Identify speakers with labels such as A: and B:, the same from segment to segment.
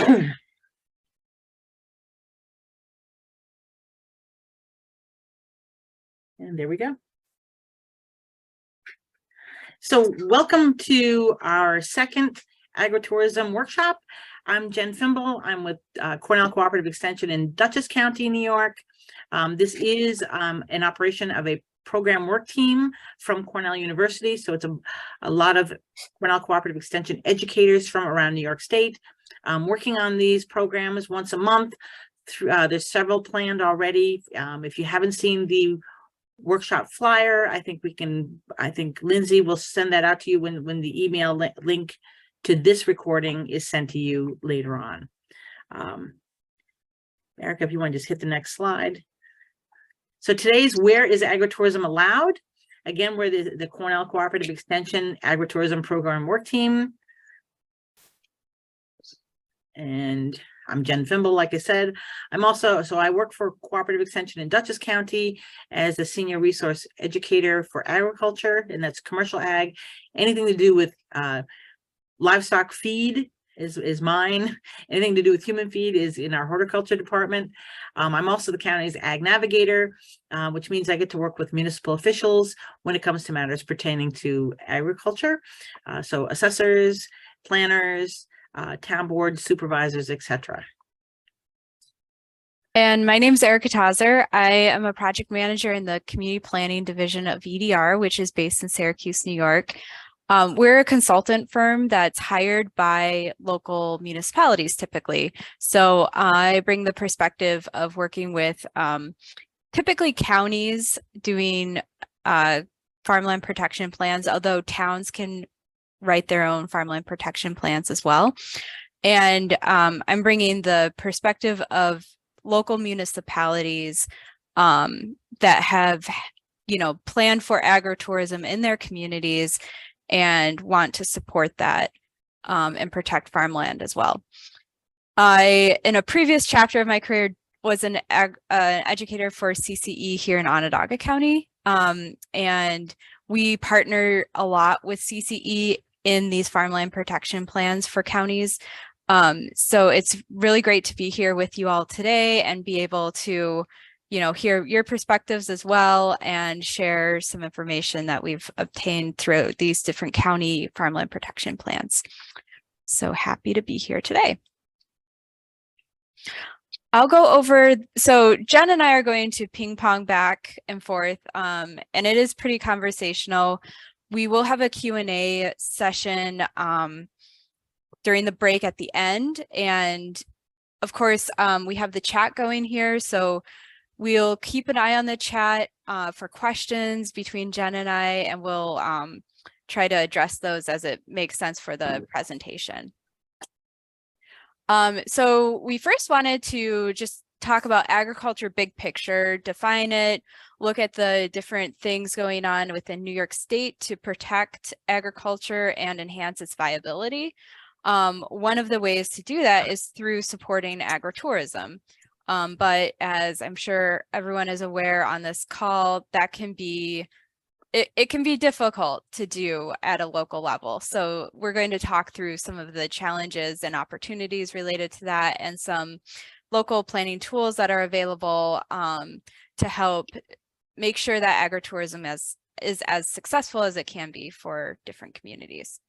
A: And there we go. So welcome to our second agritourism workshop. I'm Jen Fimble. I'm with Cornell Cooperative Extension in Dutchess County, New York. This is an operation of a program work team from Cornell University. So it's a lot of Cornell Cooperative Extension educators from around New York State working on these programs once a month. There's several planned already. If you haven't seen the workshop flyer, I think Lindsay will send that out to you when the email link to this recording is sent to you later on. Erica, if you want to just hit the next slide. So today's Where is Agritourism Allowed? Again, we're the Cornell Cooperative Extension Agritourism Program Work Team. And I'm Jen Fimble, like I said. I work for Cooperative Extension in Dutchess County as a senior resource educator for agriculture, and that's commercial ag. Anything to do with livestock feed is mine. Anything to do with human feed is in our horticulture department. I'm also the county's ag navigator, which means I get to work with municipal officials when it comes to matters pertaining to agriculture. So assessors, planners, town boards, supervisors, etc.
B: And my name is Erica Tazer. I am a project manager in the community planning division of EDR, which is based in Syracuse, New York. We're a consultant firm that's hired by local municipalities typically. So I bring the perspective of working with typically counties doing farmland protection plans, although towns can write their own farmland protection plans as well. And I'm bringing the perspective of local municipalities that have, planned for agritourism in their communities and want to support that and protect farmland as well. I, in a previous chapter of my career, was an educator for CCE here in Onondaga County. And we partner a lot with CCE in these farmland protection plans for counties. So it's really great to be here with you all today and be able to, hear your perspectives as well and share some information that we've obtained through these different county farmland protection plans. So happy to be here today. I'll go over, so Jen and I are going to ping pong back and forth, and it is pretty conversational. We will have a Q&A session during the break at the end. And of course, we have the chat going here. So we'll keep an eye on the chat for questions between Jen and I, and we'll try to address those as it makes sense for the presentation. So we first wanted to just talk about agriculture big picture, define it, look at the different things going on within New York State to protect agriculture and enhance its viability. One of the ways to do that is through supporting agritourism. But as I'm sure everyone is aware on this call, that can be, it can be difficult to do at a local level. So we're going to talk through some of the challenges and opportunities related to that and some local planning tools that are available to help make sure that agritourism is as successful as it can be for different communities.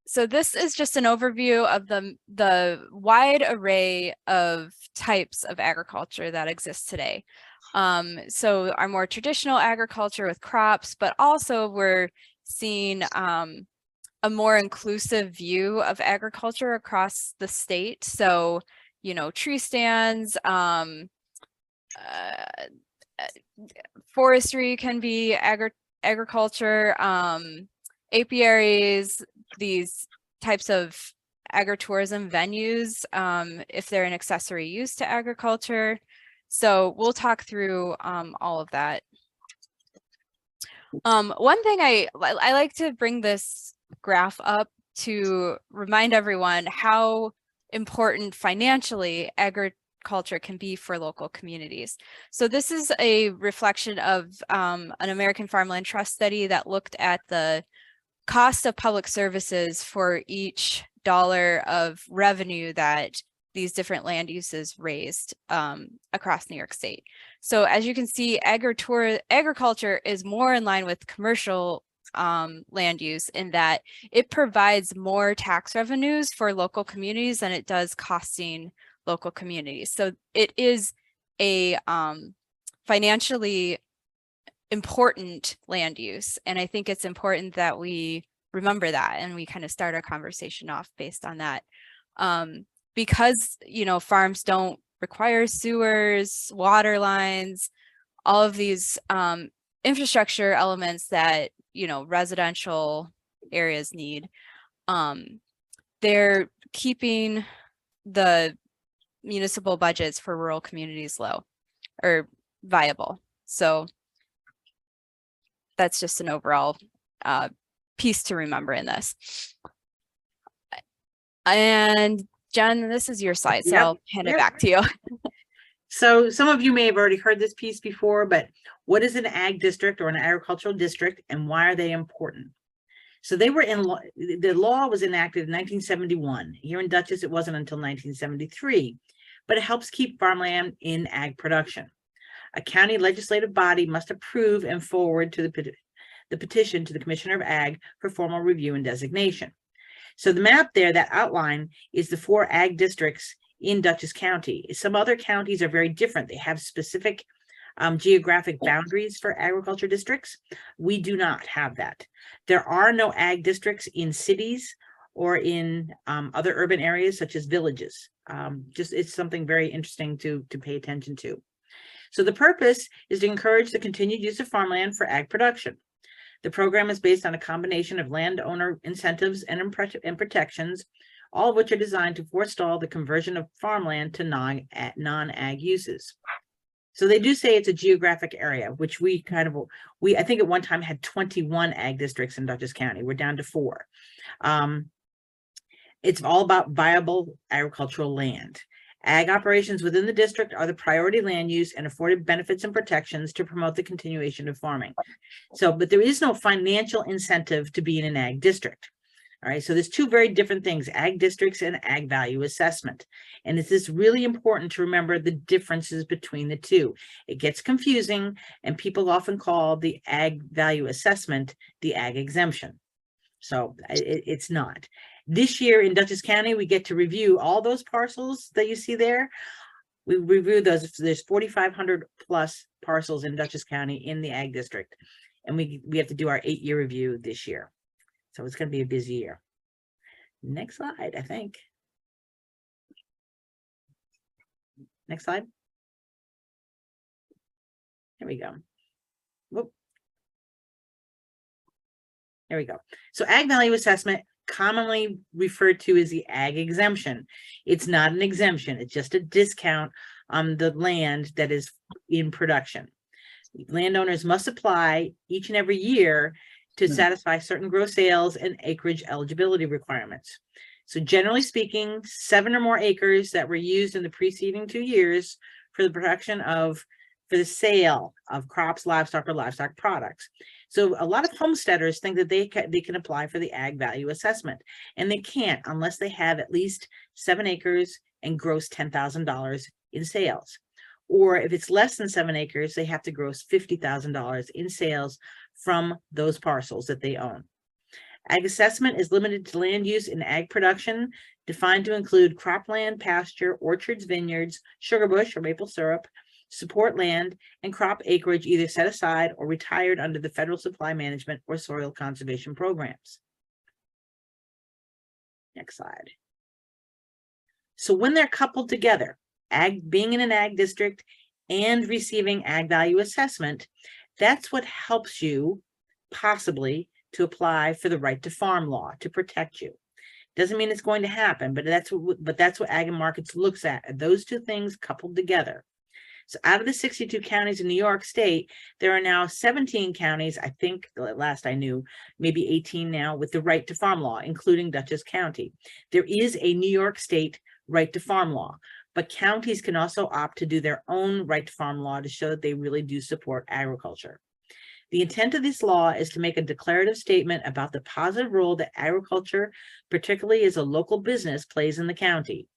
B: So this is just an overview of the wide array of types of agriculture that exists today. So our more traditional agriculture with crops, but also we're seeing a more inclusive view of agriculture across the state. So, tree stands, forestry can be agriculture, apiaries, these types of agritourism venues, if they're an accessory use to agriculture. So we'll talk through all of that. One thing I like to bring this graph up to remind everyone how important financially agriculture can be for local communities. So this is a reflection of an American Farmland Trust study that looked at the cost of public services for each dollar of revenue that these different land uses raised across New York State. So as you can see, agriculture is more in line with commercial land use in that it provides more tax revenues for local communities than it does costing local communities. So it is a financially important land use. And I think it's important that we remember that and we kind of start our conversation off based on that. Because, you know, farms don't require sewers, water lines, all of these infrastructure elements that, you know, residential areas need. They're keeping the municipal budgets for rural communities low or viable. So that's just an overall piece to remember in this. And Jen, this is your slide, so I'll hand it back to you.
A: So some of you may have already heard this piece before, but what is an ag district or an agricultural district and why are they important? So they were in the law was enacted in 1971. Here in Dutchess, it wasn't until 1973, but it helps keep farmland in ag production. A county legislative body must approve and forward to the petition to the Commissioner of Ag for formal review and designation. So the map there, that outline, is the 4 ag districts in Dutchess County. Some other counties are very different. They have specific geographic boundaries for agriculture districts. We do not have that. There are no ag districts in cities or in other urban areas such as villages. Just it's something very interesting to pay attention to. So the purpose is to encourage the continued use of farmland for ag production. The program is based on a combination of landowner incentives and protections, all of which are designed to forestall the conversion of farmland to non-ag uses. So they do say it's a geographic area, which I think at one time had 21 ag districts in Dutchess County. We're down to 4. It's all about viable agricultural land. Ag operations within the district are the priority land use and afforded benefits and protections to promote the continuation of farming. So, but there is no financial incentive to be in an ag district. All right, so there's 2 very different things, ag districts and ag value assessment. And this is really important to remember the differences between the 2. It gets confusing and people often call the ag value assessment the ag exemption. So it's not. This year in Dutchess County, we get to review all those parcels that you see there. We reviewed those. There's 4,500 plus parcels in Dutchess County in the ag district. And we have to do our 8-year review this year. So it's going to be a busy year. Next slide, I think. Next slide. There we go. Whoop. There we go. So ag value assessment, commonly referred to as the ag exemption. It's not an exemption. It's just a discount on the land that is in production. Landowners must apply each and every year to satisfy certain gross sales and acreage eligibility requirements. So generally speaking, 7 or more acres that were used in the preceding 2 years for the production of, for the sale of crops, livestock, or livestock products. So a lot of homesteaders think that they can apply for the ag value assessment, and they can't unless they have at least 7 acres and gross $10,000 in sales. Or if it's less than 7 acres, they have to gross $50,000 in sales from those parcels that they own. Ag assessment is limited to land use in ag production, defined to include cropland, pasture, orchards, vineyards, sugar bush or maple syrup, support land, and crop acreage either set aside or retired under the federal supply management or soil conservation programs. Next slide. So when they're coupled together, being in an ag district and receiving ag value assessment, that's what helps you possibly to apply for the right to farm law to protect you. Doesn't mean it's going to happen, but that's what Ag and Markets looks at, those 2 things coupled together. So out of the 62 counties in New York State, there are now 17 counties, I think last I knew, maybe 18 now, with the right to farm law, including Dutchess County. There is a New York State right to farm law, but counties can also opt to do their own right to farm law to show that they really do support agriculture. The intent of this law is to make a declarative statement about the positive role that agriculture, particularly as a local business, plays in the county.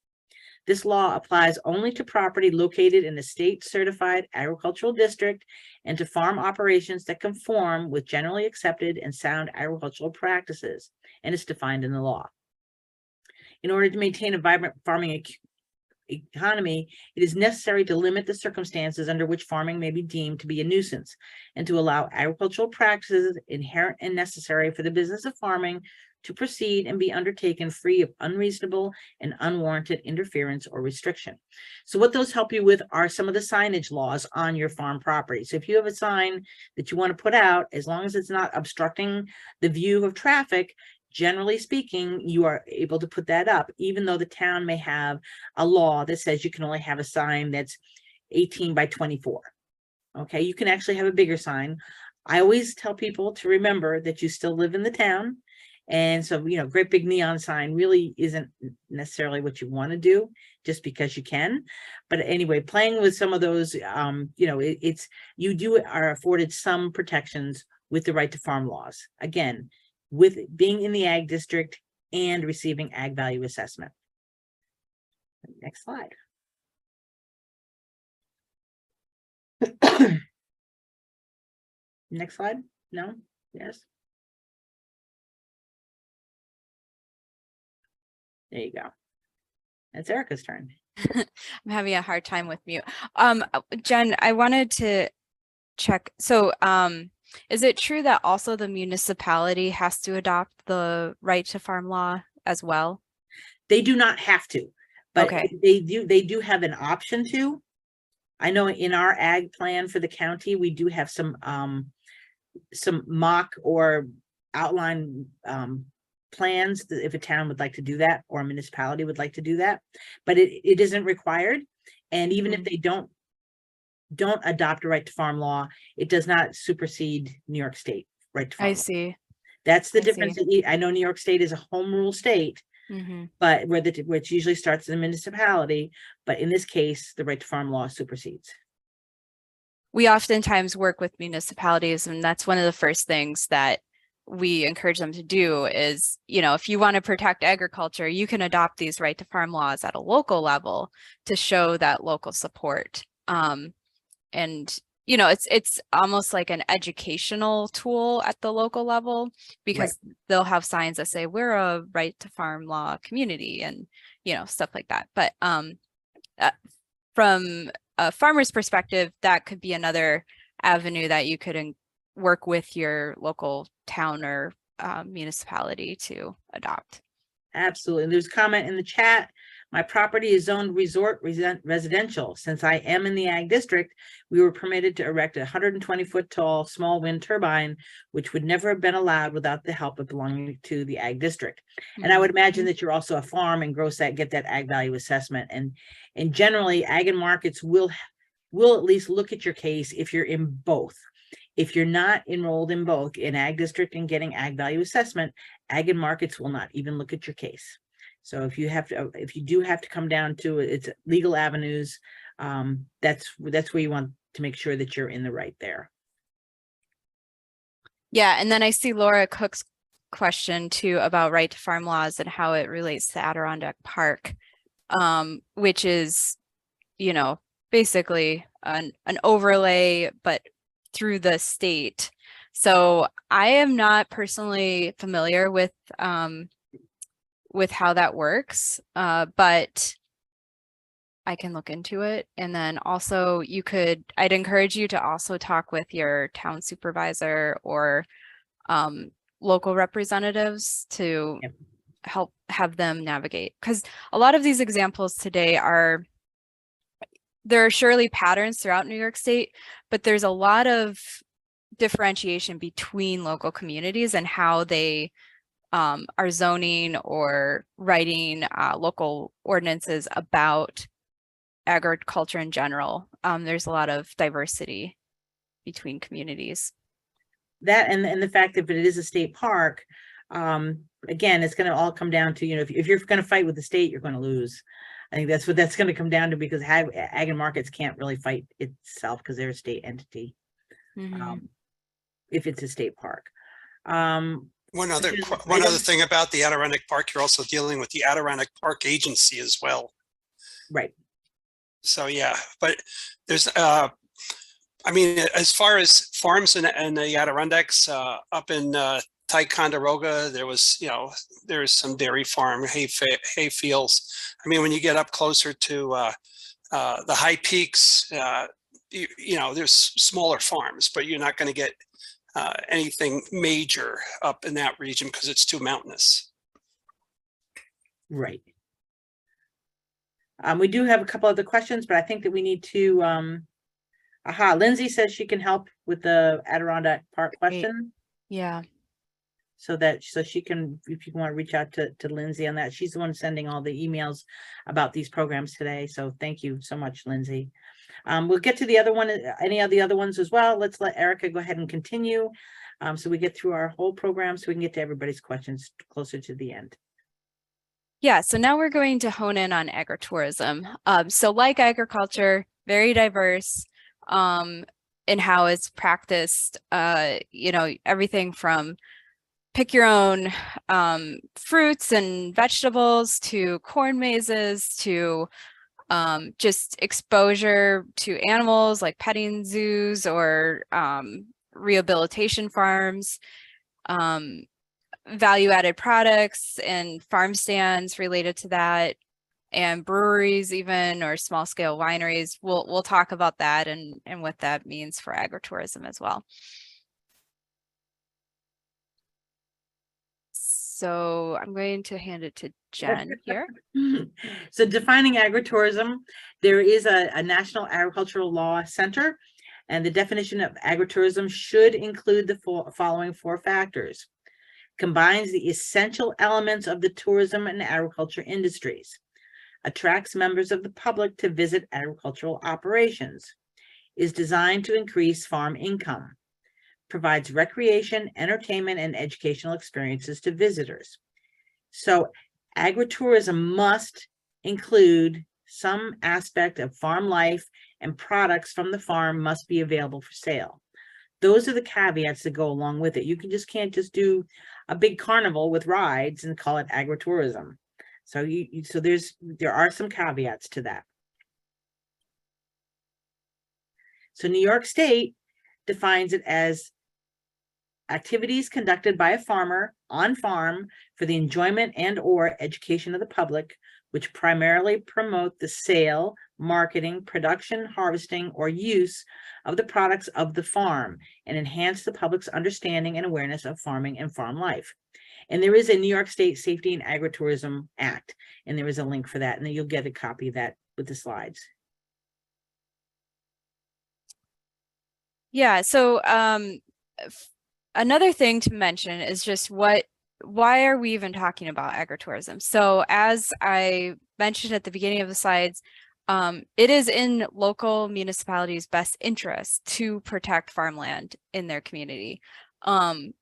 A: This law applies only to property located in a state-certified agricultural district and to farm operations that conform with generally accepted and sound agricultural practices, and is defined in the law. In order to maintain a vibrant farming economy, it is necessary to limit the circumstances under which farming may be deemed to be a nuisance, and to allow agricultural practices inherent and necessary for the business of farming to proceed and be undertaken free of unreasonable and unwarranted interference or restriction. So what those help you with are some of the signage laws on your farm property. So if you have a sign that you want to put out, as long as it's not obstructing the view of traffic, generally speaking, you are able to put that up, even though the town may have a law that says you can only have a sign that's 18 by 24. Okay, you can actually have a bigger sign. I always tell people to remember that you still live in the town. And so, you know, great big neon sign really isn't necessarily what you want to do just because you can. But anyway, playing with some of those, you know, you are afforded some protections with the right to farm laws. Again, with being in the ag district and receiving ag value assessment. Next slide. Next slide. No? Yes. There you go. It's Erica's turn.
B: I'm having a hard time with mute. Jen, I wanted to check. So, is it true that also the municipality has to adopt the right to farm law as well?
A: They do not have to, but
B: Okay.
A: they do have an option to. I know in our ag plan for the county, we do have some mock or outline plans that if a town would like to do that or a municipality would like to do that, but it isn't required. And even if they don't adopt a right to farm law, it does not supersede New York State right to farm law.
B: I see.
A: That's the difference. I know New York State is a home rule state, but which usually starts in a municipality, but in this case, the right to farm law supersedes.
B: We oftentimes work with municipalities, and that's one of the first things that we encourage them to do is, you know, if you want to protect agriculture, you can adopt these right to farm laws at a local level to show that local support. And, you know, it's almost like an educational tool at the local level, because they'll have signs that say we're a right to farm law community and, you know, stuff like that. But from a farmer's perspective, that could be another avenue that you could work with your local town or municipality to adopt.
A: Absolutely. There's a comment in the chat. My property is zoned resort residential. Since I am in the ag district, we were permitted to erect a 120-foot tall small wind turbine, which would never have been allowed without the help of belonging to the ag district. And I would imagine that you're also a farm and get that ag value assessment. And generally, ag and markets will at least look at your case if you're in both. If you're not enrolled in both, in ag district and getting ag value assessment, ag and markets will not even look at your case. So if you do have to come down to it's legal avenues, that's where you want to make sure that you're in the right there.
B: Yeah, and then I see Laura Cook's question too about right to farm laws and how it relates to Adirondack Park, which is, you know, basically an overlay, but through the state. So I am not personally familiar with how that works, but I can look into it. And then also I'd encourage you to also talk with your town supervisor or local representatives to help have them navigate. Because a lot of these examples today there are surely patterns throughout New York State, but there's a lot of differentiation between local communities and how they are zoning or writing local ordinances about agriculture in general. There's a lot of diversity between communities. That
A: and the fact that it is a state park, again, it's going to all come down to, you know, if you're going to fight with the state, you're going to lose. I think that's what that's going to come down to, because ag and markets can't really fight itself because they're a state entity. if it's a state park.
C: One other
A: Item?
C: thing about the Adirondack Park, you're also dealing with the Adirondack Park Agency as well.
A: Right.
C: So yeah, but there's I mean, as far as farms in the Adirondacks, up in Ticonderoga, there was, there's some dairy farm, hay fields. I mean, when you get up closer to the high peaks, there's smaller farms, but you're not going to get anything major up in that region because it's too mountainous.
A: Right. We do have a couple other questions, but I think that we need to, Lindsay says she can help with the Adirondack Park question.
B: Yeah.
A: So she can, if you want to reach out to Lindsay on that, she's the one sending all the emails about these programs today. So thank you so much, Lindsay. We'll get to the other one, any of the other ones as well. Let's let Erica go ahead and continue. So we get through our whole program so we can get to everybody's questions closer to the end.
B: Yeah, so now we're going to hone in on agritourism. So like agriculture, very diverse in how it's practiced, everything from pick your own fruits and vegetables to corn mazes to just exposure to animals like petting zoos or rehabilitation farms, value-added products and farm stands related to that, and breweries even, or small-scale wineries. We'll talk about that and what that means for agritourism as well. So I'm going to hand it to Jen here.
A: So defining agritourism, there is a National Agricultural Law Center, and the definition of agritourism should include the following 4 factors. Combines the essential elements of the tourism and agriculture industries, attracts members of the public to visit agricultural operations, is designed to increase farm income, provides recreation, entertainment, and educational experiences to visitors. So agritourism must include some aspect of farm life, and products from the farm must be available for sale. Those are the caveats that go along with it. You can't just do a big carnival with rides and call it agritourism. So there are some caveats to that. So New York State defines it as activities conducted by a farmer on farm for the enjoyment and or education of the public, which primarily promote the sale, marketing, production, harvesting, or use of the products of the farm and enhance the public's understanding and awareness of farming and farm life. And there is a New York State Safety and Agritourism Act, and there is a link for that, and then you'll get a copy of that with the slides.
B: Yeah, so another thing to mention is just why are we even talking about agritourism? So as I mentioned at the beginning of the slides, it is in local municipalities' best interest to protect farmland in their community. And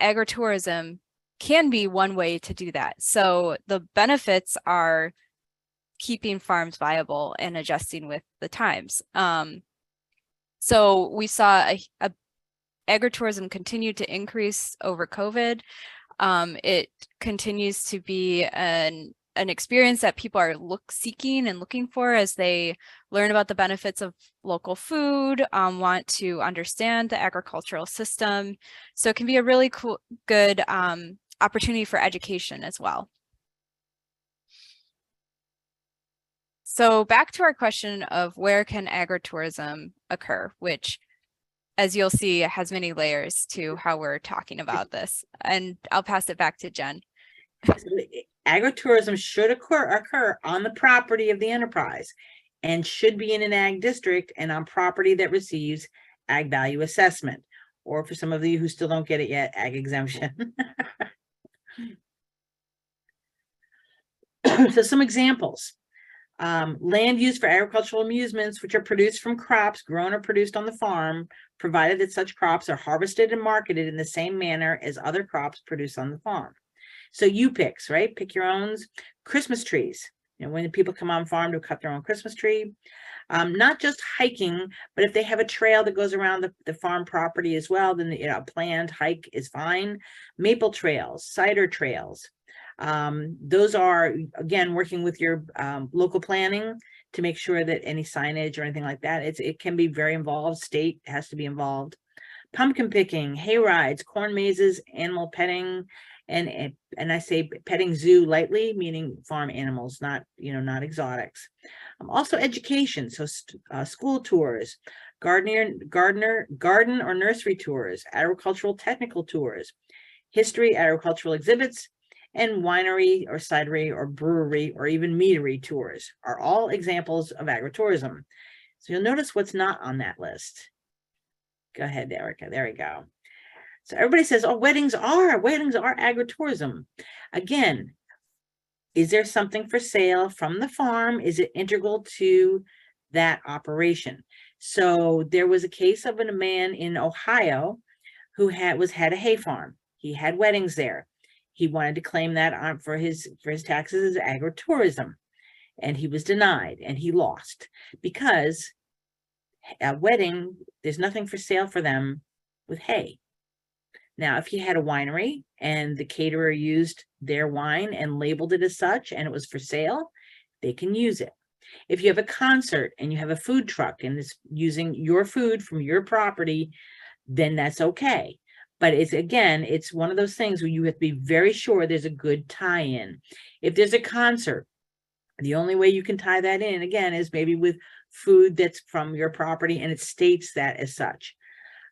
B: agritourism can be one way to do that. So the benefits are keeping farms viable and adjusting with the times. So we saw agritourism continue to increase over COVID. It continues to be an experience that people are seeking and looking for as they learn about the benefits of local food, want to understand the agricultural system. So it can be a really good opportunity for education as well. So back to our question of where can agritourism occur, which, as you'll see, has many layers to how we're talking about this. And I'll pass it back to Jen.
A: Agritourism should occur on the property of the enterprise and should be in an ag district and on property that receives ag value assessment, or for some of you who still don't get it yet, ag exemption. So some examples. Land used for agricultural amusements, which are produced from crops grown or produced on the farm, provided that such crops are harvested and marketed in the same manner as other crops produced on the farm. So you picks, right? Pick your own. Christmas trees, You know, when people come on farm to cut their own Christmas tree. Not just hiking, but if they have a trail that goes around the farm property as well, then a planned hike is fine. Maple trails, cider trails. Those are, again, working with your local planning to make sure that any signage or anything like that, it can be very involved. State has to be involved. Pumpkin picking, hay rides, corn mazes, animal petting, and I say petting zoo lightly, meaning farm animals, not exotics. Also education, so school tours, garden or nursery tours, agricultural technical tours, history, agricultural exhibits, and winery or cidery or brewery or even meadery tours are all examples of agritourism. So you'll notice what's not on that list. Go ahead, Erica. There we go. So everybody says, oh, weddings are agritourism. Again, is there something for sale from the farm? Is it integral to that operation? So there was a case of a man in Ohio who had a hay farm. He had weddings there. He wanted to claim that for his taxes as agritourism, and he was denied, and he lost because a wedding, there's nothing for sale for them with hay. Now, if you had a winery and the caterer used their wine and labeled it as such, and it was for sale, they can use it. If you have a concert and you have a food truck and it's using your food from your property, then that's okay. But it's one of those things where you have to be very sure there's a good tie-in. If there's a concert, the only way you can tie that in, again, is maybe with food that's from your property and it states that as such.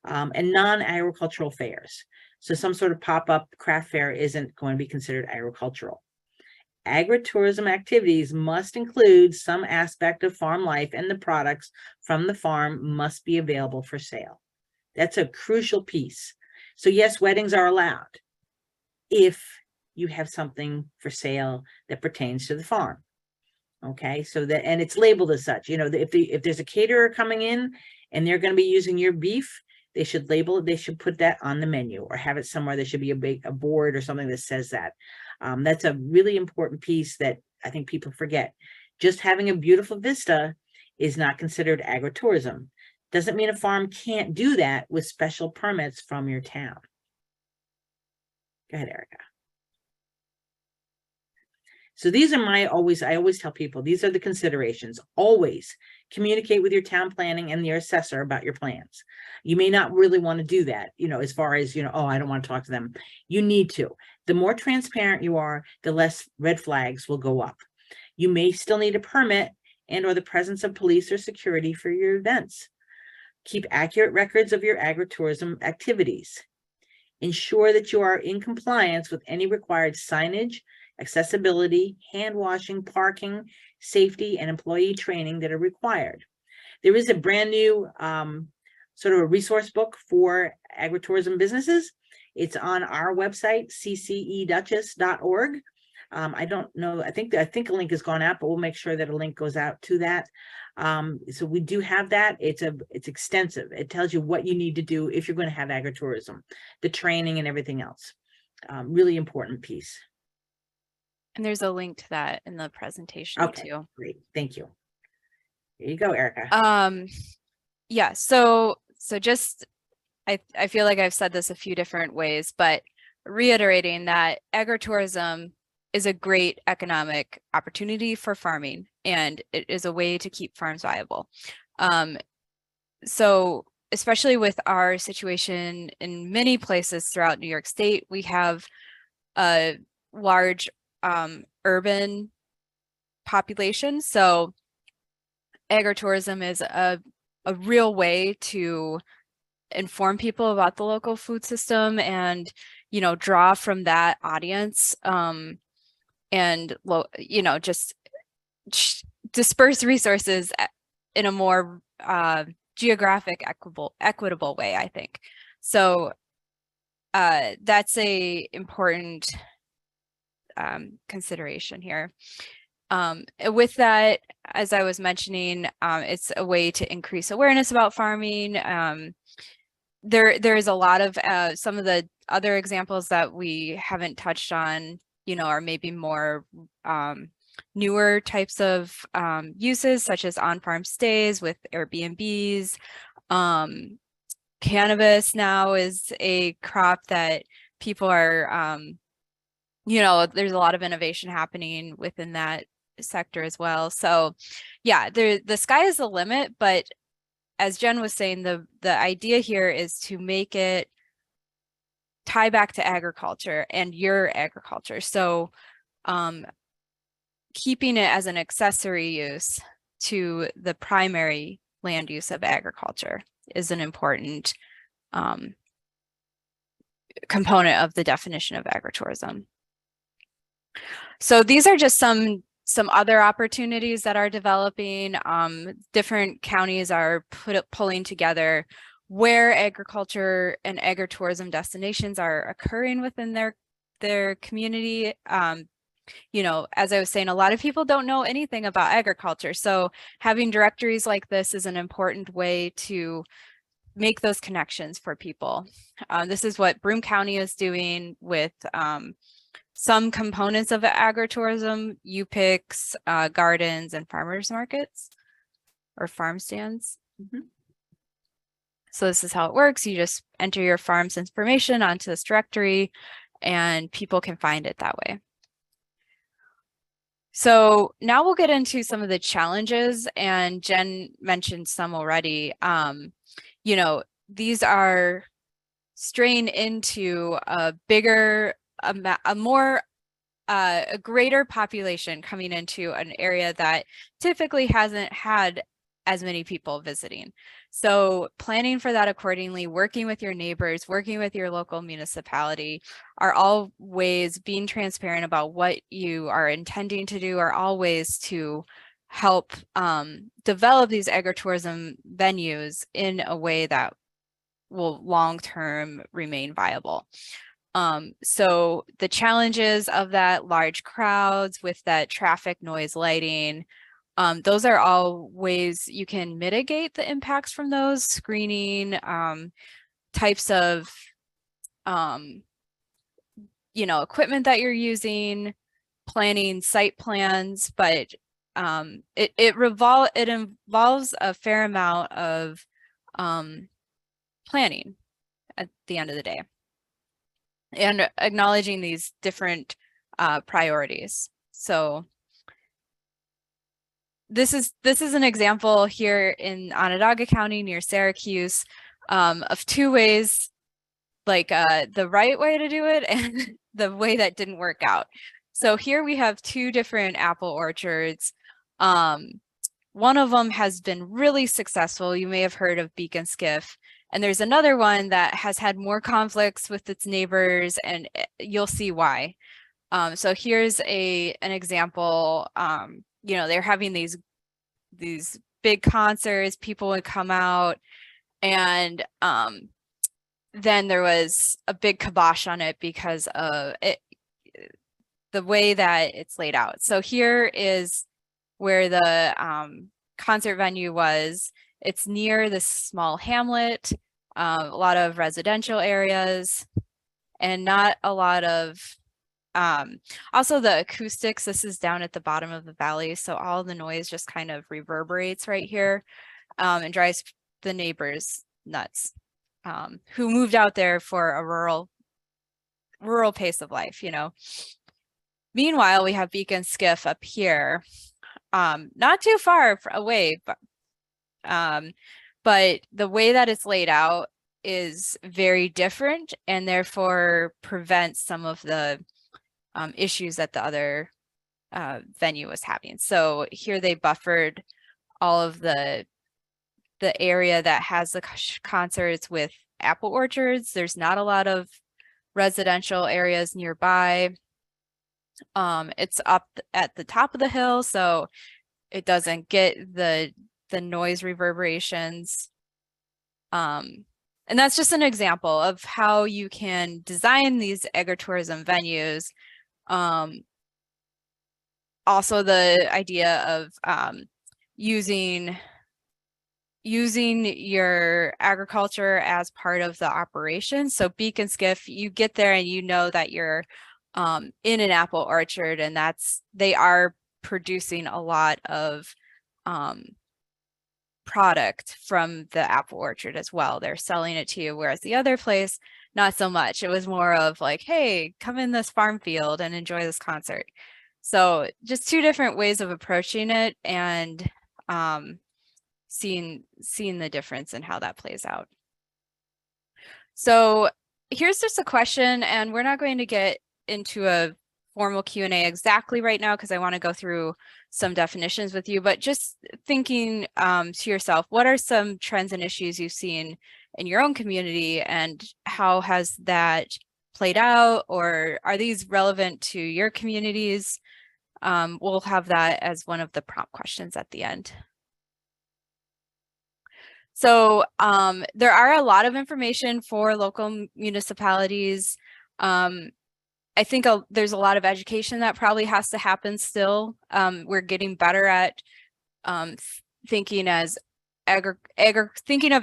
A: And non-agricultural fairs. So some sort of pop-up craft fair isn't going to be considered agricultural. Agritourism activities must include some aspect of farm life, and the products from the farm must be available for sale. That's a crucial piece. So yes, weddings are allowed if you have something for sale that pertains to the farm. Okay, so that, and it's labeled as such. If there's a caterer coming in and they're going to be using your beef, they should label it. They should put that on the menu or have it somewhere. There should be a board or something that says that. That's a really important piece that I think people forget. Just having a beautiful vista is not considered agritourism. Doesn't mean a farm can't do that with special permits from your town. Go ahead, Erica. So these are I always tell people, these are the considerations. Always communicate with your town planning and your assessor about your plans. You may not really want to do that, as far as, oh, I don't want to talk to them. You need to. The more transparent you are, the less red flags will go up. You may still need a permit and or the presence of police or security for your events. Keep accurate records of your agritourism activities. Ensure that you are in compliance with any required signage, accessibility, hand washing, parking, safety, and employee training that are required. There is a brand new sort of a resource book for agritourism businesses. It's on our website, cceduchess.org. I don't know, I think a link has gone out, but we'll make sure that a link goes out to that. So we do have that. It's extensive. It tells you what you need to do if you're going to have agritourism, the training and everything else. Really important piece.
B: And there's a link to that in the presentation too.
A: Great. Thank you. There you go, Erica.
B: Yeah, so just I feel like I've said this a few different ways, but reiterating that agritourism is a great economic opportunity for farming, and it is a way to keep farms viable. So especially with our situation in many places throughout New York State, we have a large urban population. So agritourism is a real way to inform people about the local food system and, draw from that audience, and, just disperse resources in a more geographic equitable way, I think. So that's a important consideration here. With that, as I was mentioning, it's a way to increase awareness about farming. There is a lot of some of the other examples that we haven't touched on, are maybe more newer types of uses, such as on-farm stays with Airbnbs. Cannabis now is a crop that people are, you know, there's a lot of innovation happening within that sector as well. So yeah, the sky is the limit, but as Jen was saying, the idea here is to make it tie back to agriculture and your agriculture. So keeping it as an accessory use to the primary land use of agriculture is an important component of the definition of agritourism. So these are just some other opportunities that are developing. Different counties are pulling together where agriculture and agritourism destinations are occurring within their community. You know, as I was saying, a lot of people don't know anything about agriculture. So having directories like this is an important way to make those connections for people. This is what Broome County is doing with some components of agritourism, U-picks, gardens, and farmers markets or farm stands. So this is how it works. You just enter your farm's information onto this directory and people can find it that way. So now we'll get into some of the challenges, and Jen mentioned some already. You know, these are straying into a bigger, a greater population coming into an area that typically hasn't had as many people visiting. So planning for that accordingly, working with your neighbors, working with your local municipality are all ways. Being transparent about what you are intending to do are all ways to help develop these agritourism venues in a way that will long-term remain viable. So the challenges of that, large crowds with that traffic, noise, lighting, those are all ways you can mitigate the impacts from those. Screening, types of, you know, equipment that you're using, planning site plans, but it involves a fair amount of planning at the end of the day, and acknowledging these different priorities. So this is an example here in Onondaga County near Syracuse of two ways, like the right way to do it and the way that didn't work out. So here we have two different apple orchards. One of them has been really successful. You may have heard of Beacon Skiff. And there's another one that has had more conflicts with its neighbors, and you'll see why. So here's an example. You know, they're having these big concerts, people would come out, and then there was a big kibosh on it because of the way that it's laid out. So here is where the concert venue was. It's near this small hamlet, a lot of residential areas, and not a lot of, also the acoustics. This is down at the bottom of the valley, so all the noise just kind of reverberates right here and drives the neighbors nuts, who moved out there for a rural pace of life, you know. Meanwhile, we have Beacon Skiff up here, not too far away, but the way that it's laid out is very different, and therefore prevents some of the issues that the other venue was having. So here they buffered all of the area that has the concerts with apple orchards. There's not a lot of residential areas nearby. It's up at the top of the hill, so it doesn't get the noise reverberations. And that's just an example of how you can design these agritourism venues. Also the idea of using your agriculture as part of the operation. So Beacon Skiff, you get there and you know that you're in an apple orchard, and they are producing a lot of product from the apple orchard as well. They're selling it to you, whereas the other place, not so much. It was more of like, hey, come in this farm field and enjoy this concert. So just two different ways of approaching it, and seeing the difference in how that plays out. So here's just a question, and we're not going to get into a formal Q&A exactly right now because I want to go through some definitions with you, but just thinking to yourself, what are some trends and issues you've seen in your own community, and how has that played out, or are these relevant to your communities? We'll have that as one of the prompt questions at the end. So there are a lot of information for local municipalities. I think there's a lot of education that probably has to happen still. We're getting better at thinking of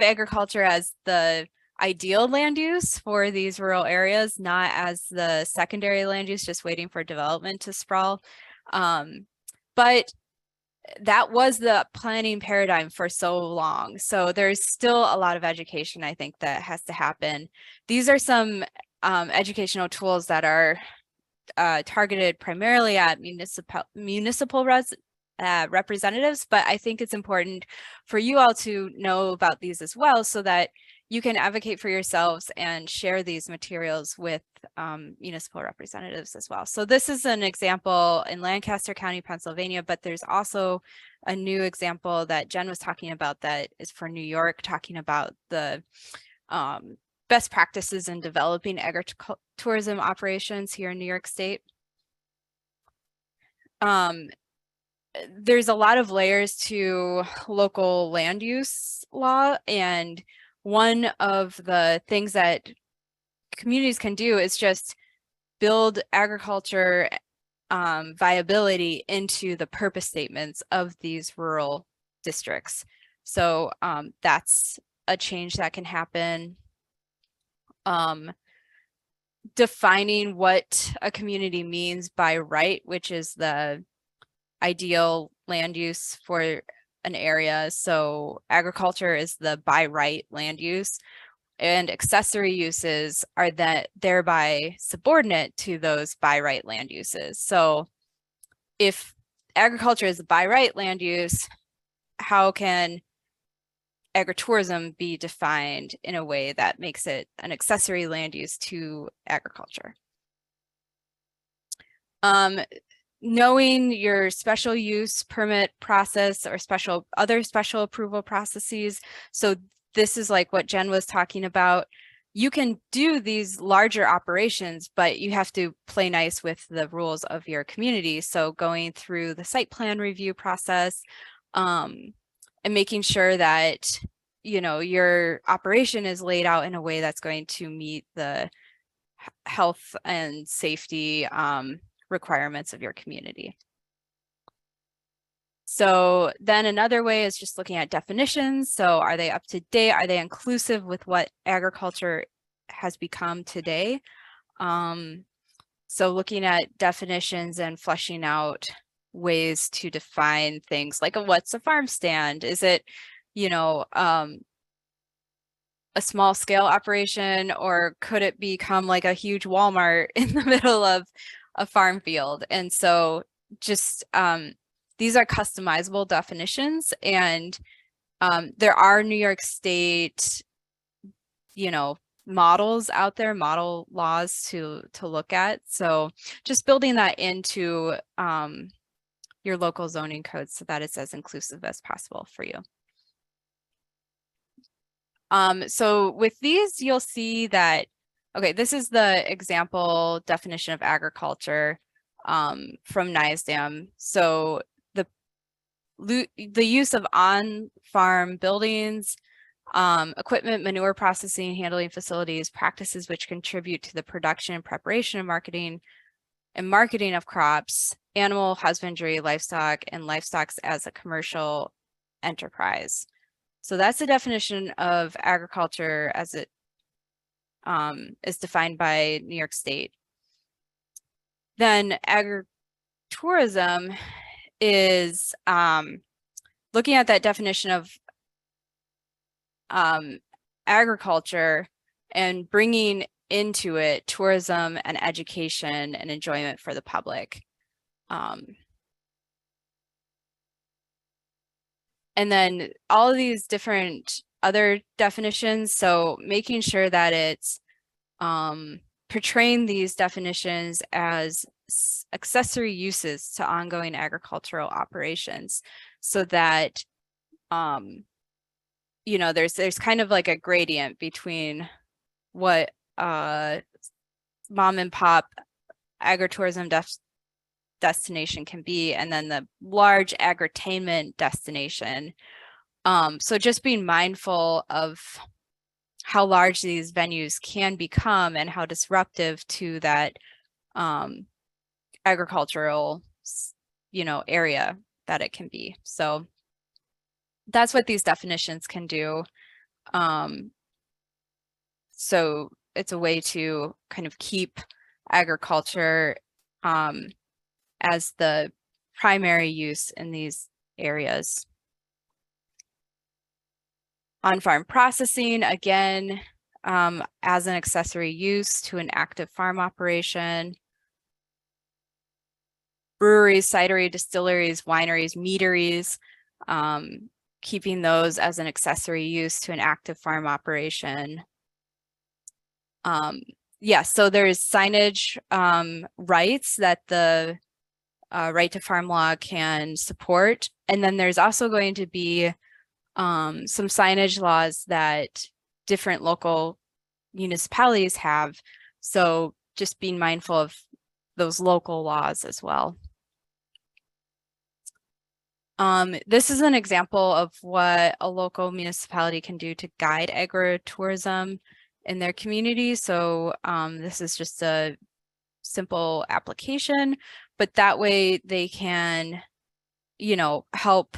B: agriculture as the ideal land use for these rural areas, not as the secondary land use, just waiting for development to sprawl. But that was the planning paradigm for so long. So there's still a lot of education, I think, that has to happen. These are some educational tools that are targeted primarily at municipal representatives, but I think it's important for you all to know about these as well, so that you can advocate for yourselves and share these materials with municipal representatives as well. So this is an example in Lancaster County, Pennsylvania, but there's also a new example that Jen was talking about that is for New York, talking about the best practices in developing agritourism operations here in New York State. There's a lot of layers to local land use law, and one of the things that communities can do is just build agriculture viability into the purpose statements of these rural districts. So that's a change that can happen. Defining what a community means by right, which is the ideal land use for an area. So agriculture is the by right land use, and accessory uses are that thereby subordinate to those by right land uses. So if agriculture is the by right land use, how can agritourism be defined in a way that makes it an accessory land use to agriculture? Knowing your special use permit process or other special approval processes. So this is like what Jen was talking about. You can do these larger operations, but you have to play nice with the rules of your community. So going through the site plan review process, and making sure that, you know, your operation is laid out in a way that's going to meet the health and safety requirements of your community. So then another way is just looking at definitions. So are they up to date? Are they inclusive with what agriculture has become today? So looking at definitions and fleshing out ways to define things like what's a farm stand? Is it, you know, a small scale operation, or could it become like a huge Walmart in the middle of a farm field? And so just these are customizable definitions, and there are New York State, you know, models out there, model laws to look at. So just building that into your local zoning code so that it's as inclusive as possible for you. So with these, you'll see that, okay, this is the example definition of agriculture from NISDAM. So the use of on-farm buildings, equipment, manure processing, handling facilities, practices which contribute to the production and preparation of marketing of crops, animal husbandry, livestock, and livestock as a commercial enterprise. So that's the definition of agriculture as it is defined by New York State. Then agritourism is looking at that definition of agriculture and bringing into it tourism and education and enjoyment for the public. And then all of these different other definitions, so making sure that it's portraying these definitions as accessory uses to ongoing agricultural operations, so that you know, there's kind of like a gradient between what mom and pop agritourism destination can be, and then the large agritainment destination. So just being mindful of how large these venues can become and how disruptive to that agricultural, you know, area that it can be. So that's what these definitions can do. So it's a way to kind of keep agriculture as the primary use in these areas. On-farm processing, again, as an accessory use to an active farm operation. Breweries, cidery, distilleries, wineries, meaderies, keeping those as an accessory use to an active farm operation. Yeah, so there's signage rights that the right to farm law can support. And then there's also going to be some signage laws that different local municipalities have. So just being mindful of those local laws as well. This is an example of what a local municipality can do to guide agritourism in their community. So this is just a simple application, but that way they can, you know, help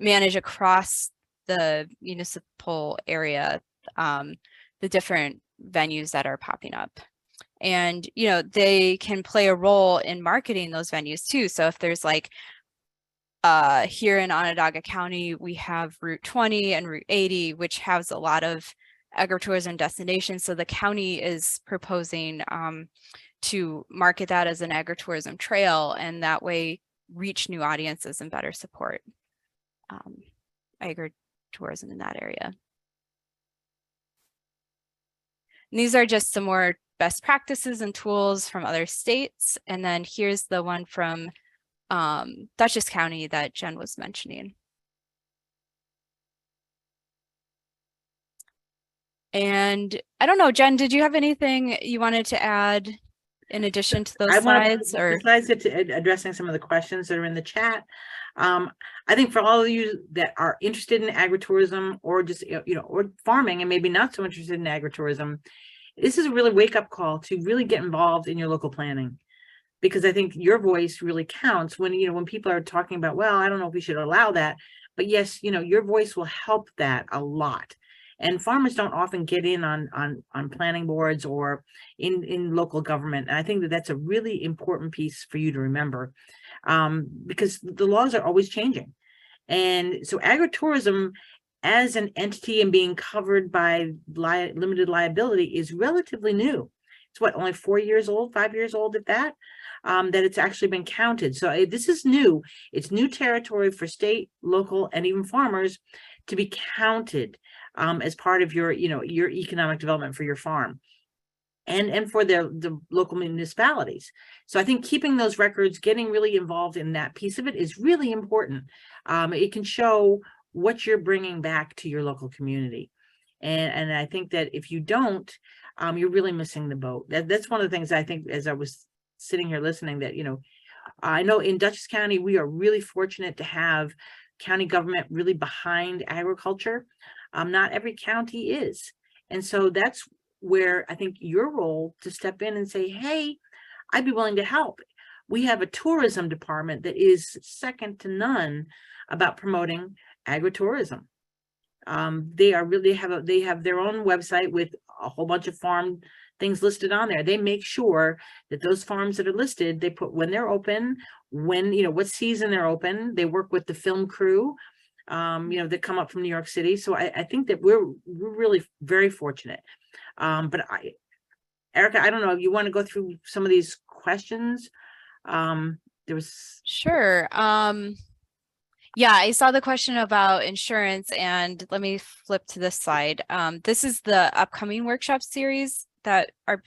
B: manage across the municipal area, the different venues that are popping up. And, you know, they can play a role in marketing those venues too. So if there's like, here in Onondaga County, we have Route 20 and Route 80, which has a lot of agritourism destinations. So the county is proposing to market that as an agritourism trail, and that way reach new audiences and better support agritourism in that area. And these are just some more best practices and tools from other states. And then here's the one from Dutchess County that Jen was mentioning. And I don't know, Jen, did you have anything you wanted to add in addition to those slides? Or
A: besides addressing some of the questions that are in the chat, I think for all of you that are interested in agritourism or just, you know, or farming and maybe not so interested in agritourism, this is a really wake-up call to really get involved in your local planning. Because I think your voice really counts when, you know, when people are talking about, well, I don't know if we should allow that, but yes, you know, your voice will help that a lot. And farmers don't often get in on planning boards or in local government. And I think that that's a really important piece for you to remember, because the laws are always changing. And so agritourism as an entity and being covered by limited liability is relatively new. It's what, only 4 years old, 5 years old at that, that it's actually been counted. So this is new. It's new territory for state, local, and even farmers to be counted as part of your, you know, your economic development for your farm and for the local municipalities. So I think keeping those records, getting really involved in that piece of it is really important. It can show what you're bringing back to your local community. And I think that if you don't, you're really missing the boat. That's one of the things I think as I was sitting here listening that, you know, I know in Dutchess County, we are really fortunate to have county government really behind agriculture. Not every county is. And so that's where I think your role to step in and say, hey, I'd be willing to help. We have a tourism department that is second to none about promoting agritourism. They are really they have their own website with a whole bunch of farm things listed on there. They make sure that those farms that are listed, they put when they're open, when, you know, what season they're open. They work with the film crew, you know, that come up from New York City. So I think that we're really very fortunate. But Erica, I don't know if you want to go through some of these questions. There was
B: Sure. Yeah, I saw the question about insurance, and let me flip to this slide. This is the upcoming workshop series that are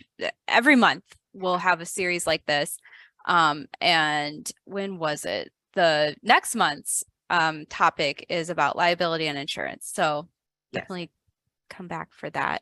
B: every month we'll have a series like this. And when was it? The next month's topic is about liability and insurance. So
A: Yes.
B: definitely come back for that.